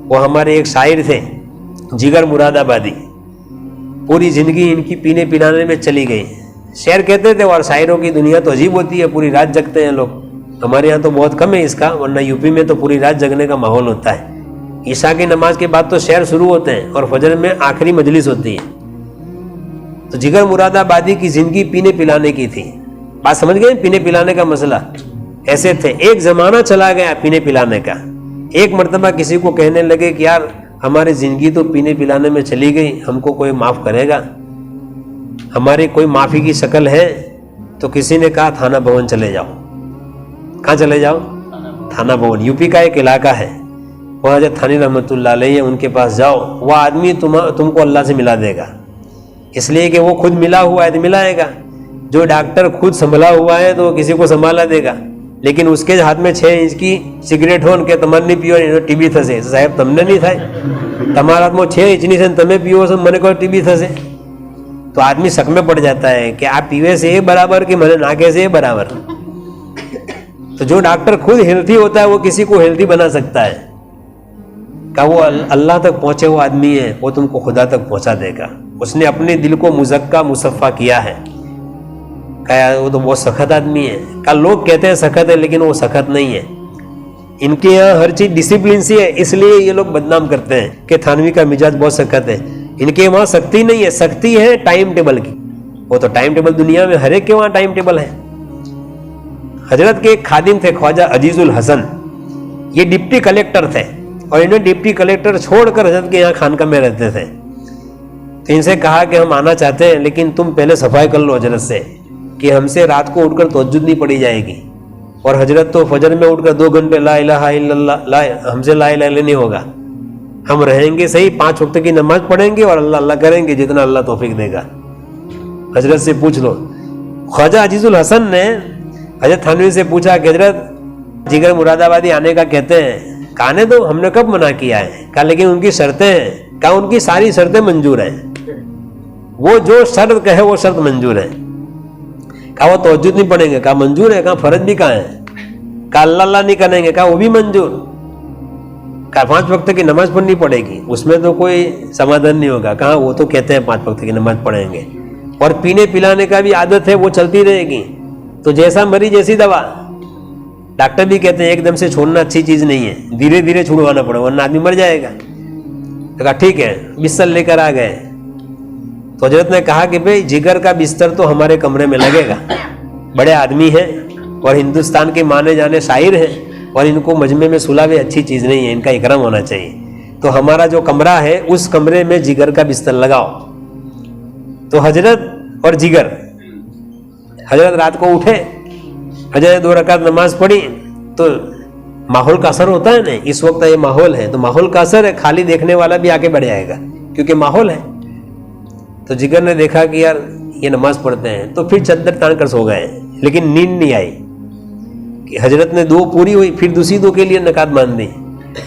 वो हमारे एक शायर थे जिगर मुरादाबादी, पूरी जिंदगी इनकी पीने पिलाने में चली गई। शेर कहते थे, और शायरों की दुनिया तो अजीब होती है, पूरी रात जगते हैं लोग। हमारे यहाँ तो बहुत कम है इसका, वरना यूपी में तो पूरी रात जगने का माहौल होता है। ईशा की नमाज के बाद तो शेर शुरू होते हैं और फजर में आखिरी मजलिस होती है। तो जिगर मुरादाबादी की जिंदगी पीने पिलाने की थी। बात समझ गए? पीने पिलाने का मसला ऐसे थे। एक जमाना चला गया पीने पिलाने का। एक मर्तबा किसी को कहने लगे कि यार हमारी जिंदगी तो पीने पिलाने में चली गई, हमको कोई माफ करेगा, हमारी कोई माफी की शक्ल है? तो किसी ने कहा थाना भवन चले जाओ। कहाँ चले जाओ? थाना भवन यूपी का एक इलाका है, वहाँ हज़रत थानी रहमतुल्लाह अलैह है, उनके पास जाओ। वह आदमी तुमको अल्लाह से मिला देगा, इसलिए कि वो खुद मिला हुआ है तो मिलाएगा। जो डॉक्टर खुद संभला हुआ है तो किसी को संभाला देगा, लेकिन उसके हाथ में 6 इंच की सिगरेट हो के तमन नहीं पियो टीबी थसे। साहेब तमने नहीं थाय, તમારા હાથમાં 6 इंचની છે તમે પીવો છો, મને કોઈ ટીબી થશે? तो आदमी शक में पड़ जाता है कि आप पीवे से ये बराबर कि मैंने नाके से ये बराबर। तो जो डॉक्टर खुद हेल्थी होता है वो किसी को हेल्थी बना सकता है। का वो अल्लाह तक पहुंचे हुआ आदमी है, वो तुमको खुदा तक पहुंचा देगा। उसने अपने दिल को मुज़क्का मुसफ़ा किया है। कहा वो तो बहुत सख्त आदमी है। का लोग कहते हैं सख्त है, लेकिन वो सख्त नहीं है। इनके यहाँ हर चीज़ डिसिप्लिन सी है, इसलिए ये लोग बदनाम करते हैं कि थानवी का मिजाज बहुत सख्त है। इनके वहाँ सख्ती नहीं है, सख्ती है टाइम टेबल की। वो तो टाइम टेबल दुनिया में हर एक के वहाँ टाइम टेबल है। हजरत के एक खादिम थे ख्वाजा अजीजुल हसन, ये डिप्टी कलेक्टर थे और इन्हें डिप्टी कलेक्टर छोड़कर हजरत के यहाँ खानका में रहते थे। तो इनसे कहा कि हम आना चाहते हैं, लेकिन तुम पहले सफाई कर लो हजरत से कि हमसे रात को उठकर तहज्जुद नहीं पड़ी जाएगी। और हजरत तो फजर में उठकर 2 घंटे ला इलाहा इल्लल्लाह, हमसे ला इलाहा इल्लल्लाह नहीं होगा। हम रहेंगे सही, 5 वक्त की नमाज पढ़ेंगे और अल्लाह अल्लाह करेंगे जितना अल्लाह तौफीक देगा। हजरत से पूछ लो। ख्वाजा अजीजुल हसन ने हजरत थानवी से पूछा कि हजरत जिगर मुरादाबादी आने का कहते हैं, कहने दो, हमने कब मना किया है? कहा लेकिन उनकी शर्तें हैं। कहा उनकी सारी शर्तें मंजूर हैं, वो जो शर्त कहे वो शर्त मंजूर है। कहा वो तहज्जुद नहीं पढ़ेंगे? कहा मंजूर है। कहा फर्ज भी कहाँ है? कहा अल्लाह अल्लाह नहीं करेंगे? कहा वो भी मंजूर। कहा 5 वक्त की नमाज पढ़नी पड़ेगी, उसमें तो कोई समाधान नहीं होगा। कहा वो तो कहते हैं 5 वक्त की नमाज पढ़ेंगे, और पीने पिलाने का भी आदत है, वो चलती रहेगी। तो जैसा मरीज जैसी दवा। डॉक्टर भी कहते हैं एकदम से छोड़ना अच्छी चीज नहीं है, धीरे धीरे छुड़वाना पड़ेगा वरना आदमी मर जाएगा। तो कहा ठीक है, बिस्तर लेकर आ गए। तो हजरत ने कहा कि भाई जिगर का बिस्तर तो हमारे कमरे में लगेगा, बड़े आदमी हैं और हिंदुस्तान के माने जाने शायर हैं, और इनको मजमे में सुलावे अच्छी चीज़ नहीं है, इनका इकराम होना चाहिए। तो हमारा जो कमरा है उस कमरे में जिगर का बिस्तर लगाओ। तो हजरत और जिगर, हजरत रात को उठे, हजरत 2 रकात नमाज पढ़ी। तो माहौल का असर होता है ना, इस वक्त ये माहौल है तो माहौल का असर है, खाली देखने वाला भी आके बढ़ जाएगा क्योंकि माहौल है। तो जिगर ने देखा कि यार ये नमाज पढ़ते हैं, तो फिर चद्दर तान कर सो गए, लेकिन नींद नहीं आई। कि हजरत ने 2 पूरी हुई, फिर दूसरी 2 के लिए नकात बांध दी।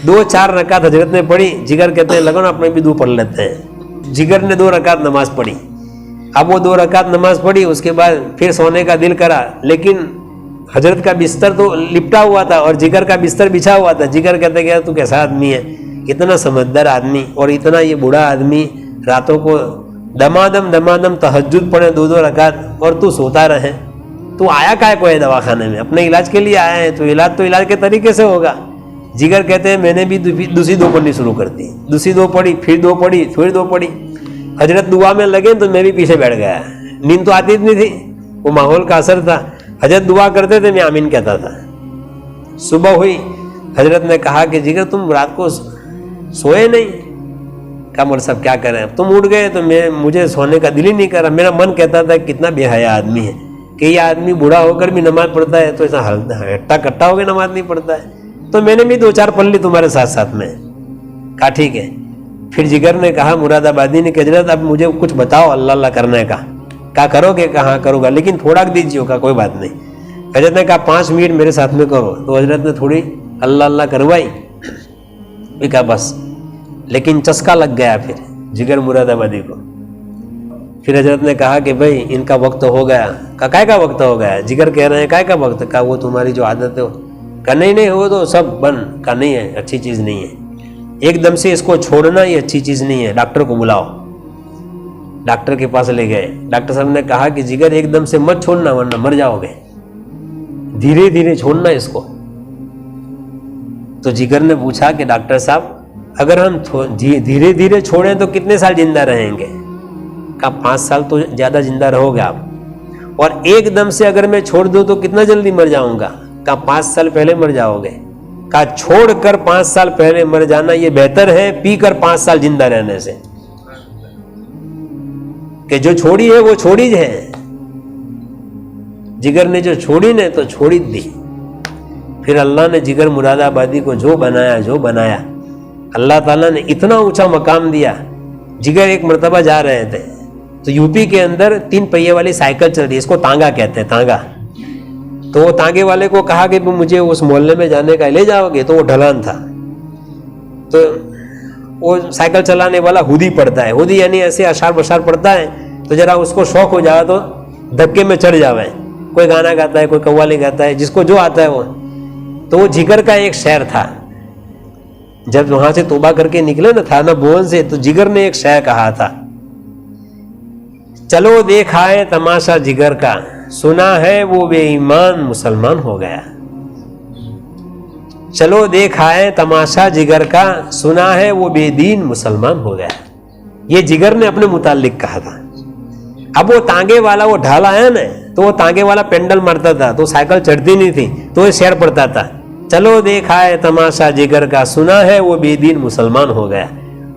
2-4 रकात हजरत ने पढ़ी। जिगर कहते हैं लगो ना अपने भी 2 पढ़ लेते हैं। जिगर ने 2 रकात नमाज पढ़ी। अब वो 2 रकात नमाज पढ़ी, उसके बाद फिर सोने का दिल करा, लेकिन हजरत का बिस्तर तो लिपटा हुआ था और जिगर का बिस्तर बिछा हुआ था। जिगर कहते क्या तू कैसा आदमी है, इतना समझदार आदमी और इतना ये बूढ़ा आदमी, रातों को दमादम तहज्जुद पढ़े 2-2 रकात और तू सोता रहे। तू आया काय को है दवाखाने में? अपने इलाज के लिए आया है, तो इलाज के तरीके से होगा। जिगर कहते हैं मैंने भी दूसरी 2 पढ़नी शुरू कर दी। दूसरी 2 पढ़ी, फिर 2 पढ़ी, फिर 2 पढ़ी। हजरत दुआ में लगे तो मैं भी पीछे बैठ गया। नींद तो आती नहीं थी, वो माहौल का असर था। हजरत दुआ करते थे, मैं आमीन कहता था। सुबह हुई, हजरत ने कहा कि जिगर तुम रात को सोए नहीं? कहा मौलवी साहब क्या करें, तुम उठ गए तो मुझे सोने का दिल ही नहीं कर रहा। मेरा मन कहता था कितना बेहया आदमी है कि ये आदमी बूढ़ा होकर भी नमाज पढ़ता है, तो ऐसा हट्टा कट्टा होकर नमाज नहीं पढ़ता है। तो मैंने भी 2-4 पढ़ ली तुम्हारे साथ साथ में। कहा ठीक है। फिर जिगर ने कहा मुरादाबादी ने कि हजरत अब मुझे कुछ बताओ अल्लाह अल्लाह करने का। क्या करोगे? कहाँ करूँगा, लेकिन थोड़ा दीजिए। का कोई बात नहीं। हजरत ने कहा 5 मिनट मेरे साथ में करो। तो हजरत ने थोड़ी अल्लाह अल्लाह करवाई। कहा बस, लेकिन चस्का लग गया फिर जिगर मुरादाबादी को। फिर हजरत ने कहा कि भाई इनका वक्त हो गया। का काय का वक्त हो गया? जिगर कह रहे हैं काय का वक्त? का वो तुम्हारी जो आदत है। का नहीं वो तो सब बन का नहीं है, अच्छी चीज़ नहीं है। एकदम से इसको छोड़ना ये अच्छी चीज नहीं है, डॉक्टर को बुलाओ। डॉक्टर के पास ले गए, डॉक्टर साहब ने कहा कि जिगर एकदम से मत छोड़ना वरना मर जाओगे, धीरे धीरे छोड़ना इसको। तो जिगर ने पूछा कि डॉक्टर साहब अगर हम धीरे धीरे छोड़ें तो कितने साल जिंदा रहेंगे? कहा 5 साल तो ज्यादा जिंदा रहोगे आप, और एकदम से अगर मैं छोड़ दूं तो कितना जल्दी मर जाऊंगा? कहा 5 साल पहले मर जाओगे। कहा छोड़कर 5 साल पहले मर जाना ये बेहतर है पीकर 5 साल जिंदा रहने से, कि जो छोड़ी है वो छोड़ी है। जिगर ने जो छोड़ी ने तो छोड़ी दी। फिर अल्लाह ने जिगर मुरादाबादी को जो बनाया अल्लाह ताला ने इतना ऊंचा मकाम दिया। जिगर एक मर्तबा जा रहे थे तो यूपी के अंदर 3 पहिए वाली साइकिल चल रही है, इसको तांगा कहते हैं, तांगा। तो वो तांगे वाले को कहा कि मुझे उस मोहल्ले में जाने का ले जाओगे, तो वो ढलान था। तो वो साइकिल चलाने वाला हुदी पड़ता है, हुदी यानी ऐसे अशार बशार पड़ता है, तो जरा उसको शौक हो जाए तो धक्के में चढ़ जावे। कोई गाना गाता है, कोई कव्वाली गाता है, जिसको जो आता है वो। तो वो जिगर का एक शेर था। जब वहां से तौबा करके निकले ना थाना भुवन से, तो जिगर ने एक शेर कहा था, चलो देखाए तमाशा जिगर का, सुना है वो बेईमान मुसलमान हो गया। चलो देखाए तमाशा जिगर का, सुना है वो बेदीन मुसलमान हो गया। ये जिगर ने अपने मुतालिक कहा था। अब वो तांगे वाला वो ढाला है ना, तो वो तांगे वाला पेंडल मारता था तो साइकिल चढ़ती नहीं थी, तो ये शेर पड़ता था, चलो देखाए तमाशा जिगर का, सुना है वो बेदीन मुसलमान हो गया।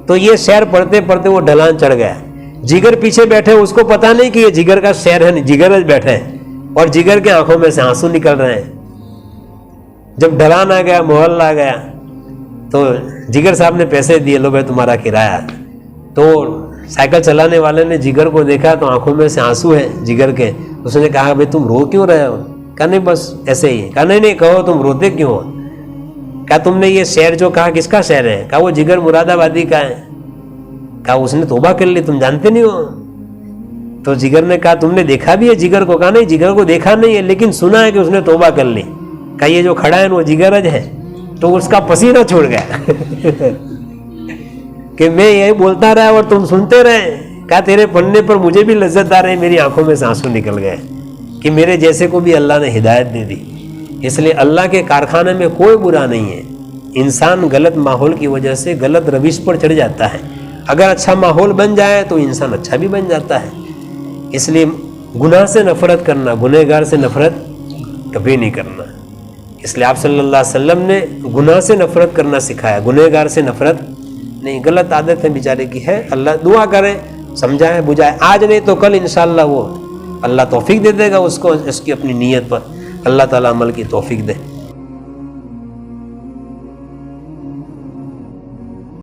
तो ये शेर पढ़ते पढ़ते वो ढलान चढ़ गया। जिगर पीछे बैठे, उसको पता नहीं कि ये जिगर का शेर है, नहीं जिगर बैठे हैं, और जिगर के आंखों में से आंसू निकल रहे हैं। जब ढलान आ गया, मोहल आ गया, तो जिगर साहब ने पैसे दिए, लो भाई तुम्हारा किराया। तो साइकिल चलाने वाले ने जिगर को देखा तो आंखों में से आंसू है जिगर के। उसने कहा भाई तुम रो क्यों रहे हो? कहा नहीं बस ऐसे ही। कहा नहीं कहो तुम रोते क्यों हो? कहा तुमने ये शेर जो कहा किसका शेर है? कहा वो जिगर मुरादाबादी का है। कहा उसने तौबा कर ली, तुम जानते नहीं हो? तो जिगर ने कहा तुमने देखा भी है जिगर को? कहा नहीं जिगर को देखा नहीं है, लेकिन सुना है कि उसने तौबा कर ली। कहा ये जो खड़ा है वो जिगरज है। तो उसका पसीना छूट गया कि मैं यही बोलता रहा और तुम सुनते रहे। कहा तेरे पढ़ने पर मुझे भी लज्जत आ रही, मेरी आंखों में से आंसू निकल गए कि मेरे जैसे को भी अल्लाह ने हिदायत दे दी। इसलिए अल्लाह के कारखाने में कोई बुरा नहीं है। इंसान गलत माहौल की वजह से गलत रविश पर चढ़ जाता है। अगर अच्छा माहौल बन जाए तो इंसान अच्छा भी बन जाता है। इसलिए गुनाह से नफरत करना, गुनहगार से नफरत कभी नहीं करना। इसलिए आप सल्लल्लाहु अलैहि वसल्लम ने गुनाह से नफरत करना सिखाया, गुनहगार से नफरत नहीं। गलत आदत है बेचारे की है, अल्लाह दुआ करे, समझाए बुझाए, आज नहीं तो कल इंशाअल्लाह वो अल्लाह तौफीक दे देगा उसको, इसकी अपनी नीयत पर। अल्लाह ताला अमल की तौफीक दे।